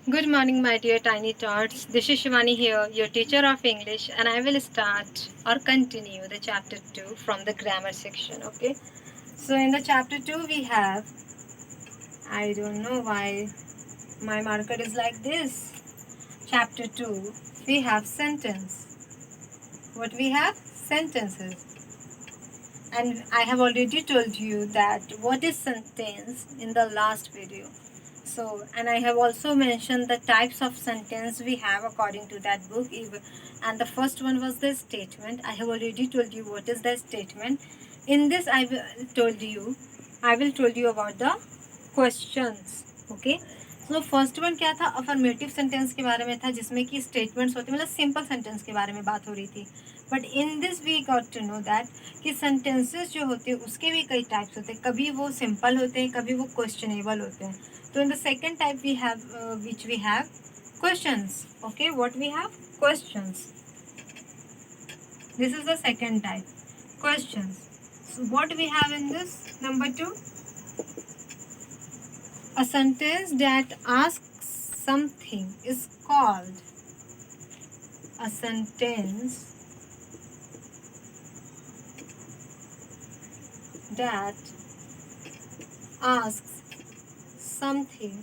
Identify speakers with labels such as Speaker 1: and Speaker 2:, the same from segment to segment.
Speaker 1: Good morning, my dear tiny tots. This is Shivani here, your teacher of English, and I will start or continue the chapter 2 from the grammar section. Okay, so in the chapter 2, we have, I don't know why my marker is like this. Chapter 2, we have sentence. What we have? Sentences. And I have already told you that what is sentence in the last video. So, and I have also mentioned the types of sentence we have according to that book. And the first one was the statement. I have already told you what is the statement. In this, I will told you about the questions. Okay. So first one क्या था, affirmative sentence के बारे में था, जिसमें कि statements होते, मतलब सिंपल सेंटेंस के बारे में बात हो रही थी. But in this we got to know that कि सेंटेंसेस जो होते हैं उसके भी कई टाइप्स होते हैं. कभी वो सिंपल होते हैं, कभी वो क्वेश्चनेबल होते हैं. तो in the second type we have which we have questions. Okay, what we have questions. This is the second type, questions. So what we have in this number 2, a sentence that asks something is called a sentence that asks something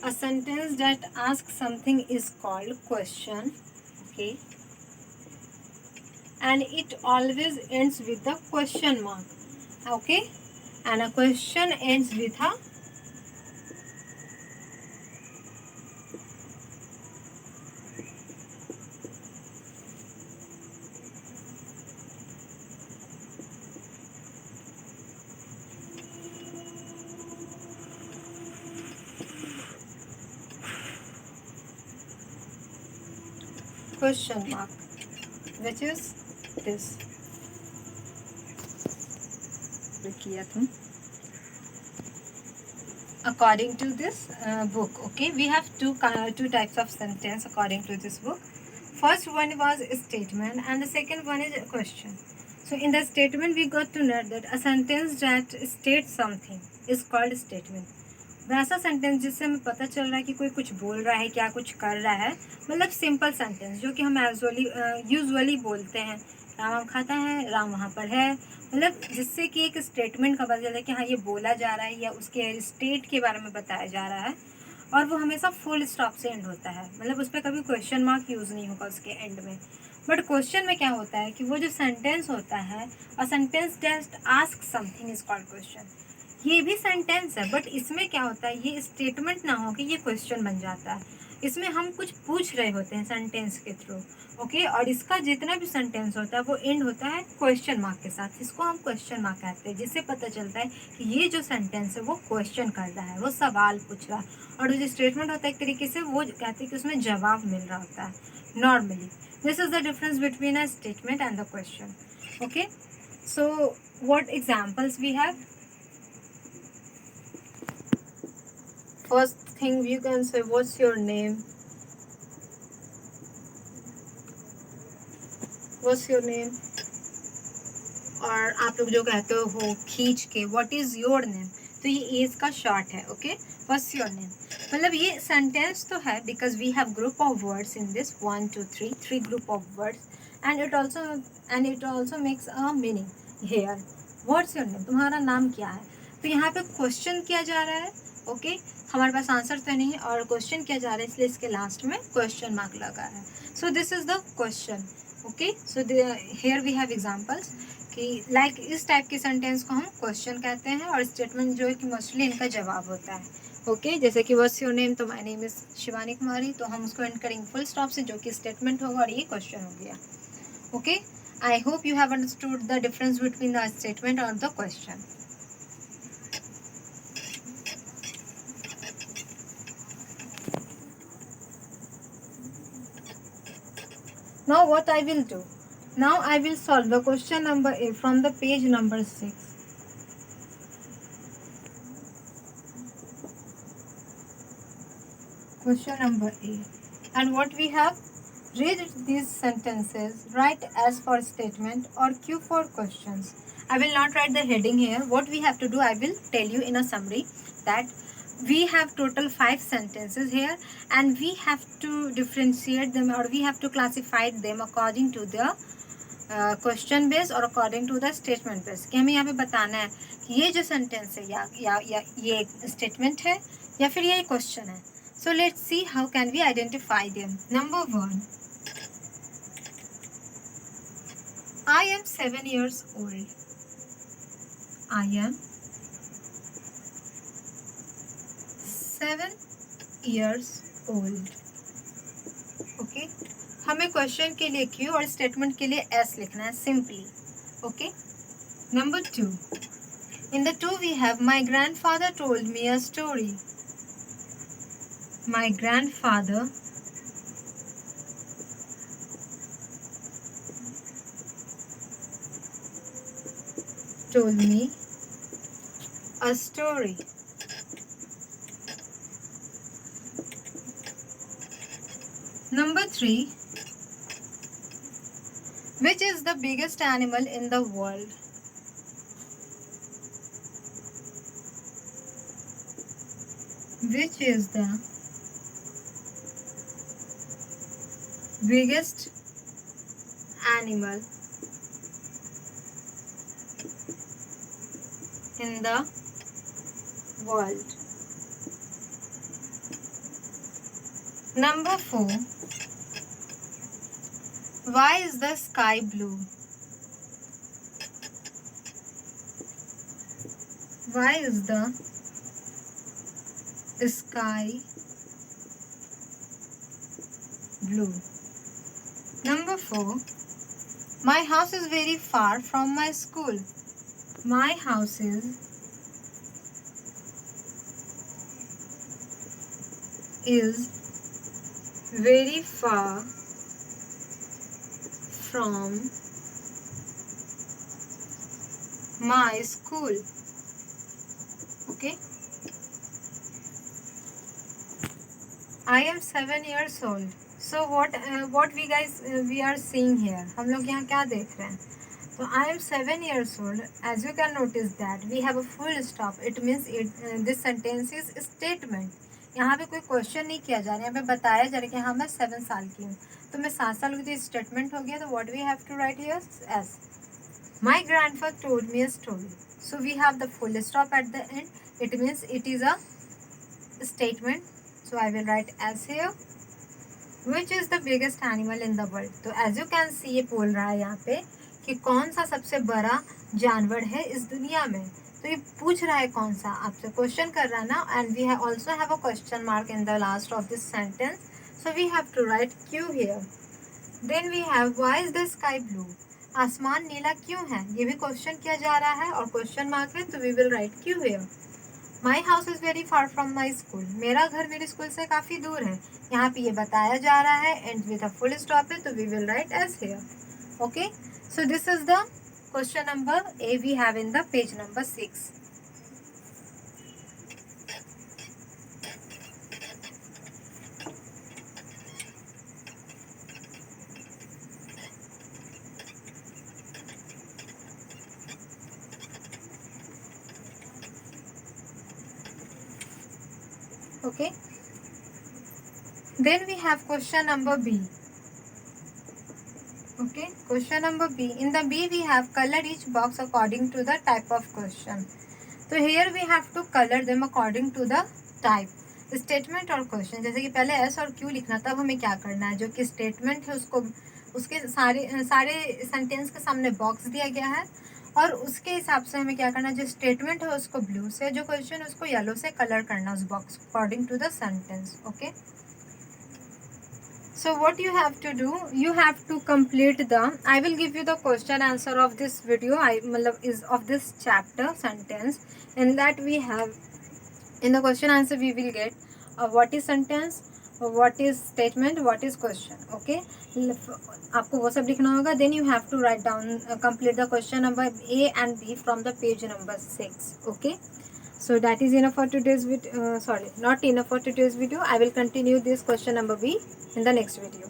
Speaker 1: a sentence that asks something is called question. Okay, and it always ends with the question mark. Okay, and a question ends with a question mark, which is this. किया तुम according to this book. Okay, we have two types of sentence according to this book. First one was a statement and the second one is a question. So in the statement we got to know that a sentence that states something is called statement. वैसा sentence जिससे हमें पता चल रहा है कि कोई कुछ बोल रहा है, क्या कुछ कर रहा है, मतलब सिंपल सेंटेंस जो कि हम यूजुअली बोलते हैं. राम आम खाता है, राम वहाँ पर है, मतलब जिससे कि एक स्टेटमेंट का पता चले कि हाँ ये बोला जा रहा है या उसके स्टेट के बारे में बताया जा रहा है. और वो हमेशा फुल स्टॉप से एंड होता है, मतलब उस पर कभी क्वेश्चन मार्क यूज़ नहीं होगा उसके एंड में. बट क्वेश्चन में क्या होता है कि वो जो सेंटेंस होता है, a sentence just ask something is called question. ये भी सेंटेंस है बट इसमें क्या होता है, ये स्टेटमेंट ना हो कि ये क्वेश्चन बन जाता है. इसमें हम कुछ पूछ रहे होते हैं सेंटेंस के थ्रू. ओके, और इसका जितना भी सेंटेंस होता है वो एंड होता है क्वेश्चन मार्क के साथ. इसको हम क्वेश्चन मार्क कहते हैं, जिससे पता चलता है कि ये जो सेंटेंस है वो क्वेश्चन कर रहा है, वो सवाल पूछ रहा है. और जो स्टेटमेंट होता है एक तरीके से वो कहते हैं कि उसमें जवाब मिल रहा होता है normally. This is the difference between a statement and the question. Okay, so what examples we have. First thing you can say, what's your name? What's your name? और आप लोग जो कहते हो खींच के, व्हाट इज योर नेम, तो ये एज का शॉर्ट है. ओके, व्हाट्स योर नेम, मतलब ये सेंटेंस तो है because we have group of words in this 1 2 3 3 group of words. And it also makes a meaning here. What's your name, तुम्हारा नाम क्या है. तो यहाँ पे क्वेश्चन किया जा रहा है. ओके, हमारे पास आंसर तो नहीं है और क्वेश्चन किया जा रहा है, इसलिए इसके लास्ट में क्वेश्चन मार्क लगा है. So this is the question. Okay, so here we have examples कि लाइक इस टाइप के सेंटेंस को हम क्वेश्चन कहते हैं और स्टेटमेंट जो है कि मोस्टली इनका जवाब होता है. ओके, जैसे कि व्हाट्स योर नेम, तो my name is Shivani Kumari, तो हम उसको एंड करेंगे फुल स्टॉप से, जो कि स्टेटमेंट होगा और ये क्वेश्चन हो गया. Okay, I hope you have understood the difference between the statement और the question. Now what I will do? Now I will solve the question number A from the page number 6. Question number A. And what we have? Read these sentences, write S for statement or Q for questions. I will not write the heading here. What we have to do, I will tell you in a summary that we have total 5 sentences here and we have to differentiate them or we have to classify them according to the question base और according to the statement base कि हमें यहाँ पे बताना है कि ये जो सेंटेंस है या ये स्टेटमेंट है या फिर ये क्वेश्चन है. So let's see how can we identify them. Number 1, I am 7 years old. I am 7 years old. Okay. हमें क्वेश्चन के लिए Q और स्टेटमेंट के लिए S लिखना है simply. Okay. Number 2, in the 2 we have my grandfather told me a story. My grandfather told me a story. Number 3, which is the biggest animal in the world? Which is the biggest animal in the world? Number 4, why is the sky blue? Why is the sky blue? Number 4, my house is very far from my school. My house is very far from my school. Okay. I am 7 years old. So what we guys we are seeing here. हम लोग यहाँ क्या देख रहे हैं? So I am 7 years old. As you can notice that we have a full stop. It means this sentence is a statement. यहाँ पे कोई क्वेश्चन नहीं किया जा रहा है. यहाँ पे बताया जा रहा है कि हाँ मैं 7 साल की हूँ. तो मैं 7 साल की स्टेटमेंट हो गया. तो what we have to write here as my grandfather told me a story. So we have the full stop at the end. It means it is a statement. So I will write as here. Which is the biggest animal in the world? तो as you can see ये बोल रहा है यहाँ पे कि कौन सा सबसे बड़ा जानवर है इस दुनिया में. तो ये पूछ रहा है कौन सा, आपसे क्वेश्चन कर रहा है ना. And we have also have a question mark in the last of this sentence. So we have to write Q here. Then we have why is the sky blue? आसमान नीला क्यों है? ये भी क्वेश्चन किया जा रहा है और क्वेश्चन मार्क है. तो we will write Q here. My house is very far from my school. मेरा घर मेरे स्कूल से काफ़ी दूर है. यहाँ पे ये बताया जा रहा है and with a full stop है. तो we will write as here. Okay. So this is the question number A we have in the page number 6. Okay. Then we have question number B. Okay. Question number B. In the B we have color each box according to the type of question. So here we have to color them according to the type. Statement और question, जैसे कि पहले S और Q लिखना, तब हमें क्या करना है, जो कि स्टेटमेंट है उसको उसके सारे सेंटेंस के सामने बॉक्स दिया गया है और उसके हिसाब से हमें क्या करना है, जो स्टेटमेंट है उसको ब्लू से, जो क्वेश्चन है उसको येलो से कलर करना उस box according to the sentence. Okay. So what you have to do, you have to complete the, I will give you the question answer of this video, is of this chapter sentence. In that we have, in the question answer we will get what is sentence, what is statement, what is question. Okay. आपको वो सब लिखना होगा. Then you have to write down, complete the question number A and B from the page number 6. Okay. So that is enough for today's video. Not enough for today's video. I will continue this question number B in the next video.